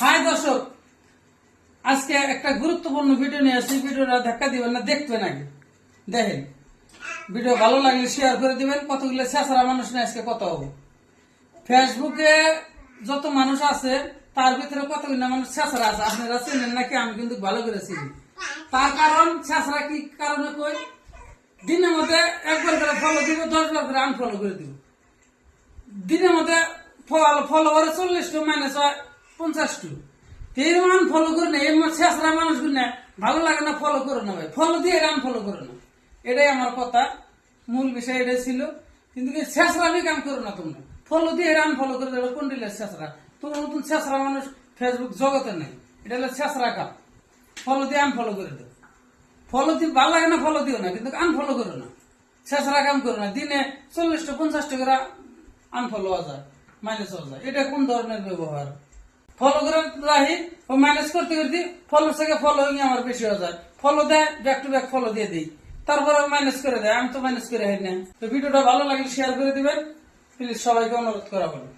High দর্শক, আজকে একটা গুরুত্বপূর্ণ ভিডিও নিয়ে আসছি। ভিডিওটা ধাক্কা দিবেন না, দেখবেন আগে দেখেন। ভিডিও ভালো লাগলে শেয়ার করে দিবেন। কতগুলো ছেঁচড়া মানুষ নিয়ে আজকে কথা হবে। ফেসবুকে যত মানুষ আছে তার ভিতরে কতগুলো মানুষ ছেঁচড়া আছে, আপনারা চিনেন নাকি? আমি কিন্তু ভালো করে চিনি। তার কারণ ছেঁচড়া কি কারণে কই, দিনের মধ্যে একবার করে ফলো দিব, 10 বার করে আনফলো করে দিব। দিনের মধ্যে ফলোয়ারে 40 মাইনাস হয় 50। মান ফলো করে না, এই শেষরা মানুষগুলো না ভালো লাগে না, ফলো করে না ভাই, ফলো দিয়ে আনফলো করে না। এটাই আমার কথা, মূল বিষয় এটাই ছিল। কিন্তু শেষরা আমি কাম করো না, তোমরা ফলো দিয়ে আনফলো করে দেবে। কোন ডিলের শেষরা? তোমার নতুন শেষরা মানুষ ফেসবুক জগতে নেই। এটা হলো শেষরা কাম। ফলো দিয়ে আনফলো করে দেবে। ফলো দিয়ে ভালো লাগে না, ফলো দিও না, কিন্তু আনফলো করো না। শেষরা কাম করো না। দিনে 40-50 করে আনফলো হওয়া যায়, মাইনাস হওয়া যায়। এটা কোন ধরনের ব্যবহার? ফলো করে রাখি, ও ম্যানেজ করতে করতে ফলো থেকে ফলোইং আমার বেশি হয়ে যায়। ফলো দেয়, ব্যাক টু ব্যাক ফলো দিয়ে দিই, তারপরে ম্যানেজ করে দেয়। আমি তো ম্যানেজ করে হাই না। তো ভিডিওটা ভালো লাগলে শেয়ার করে দিবেন প্লিজ, সবাইকে অনুরোধ করা হলো।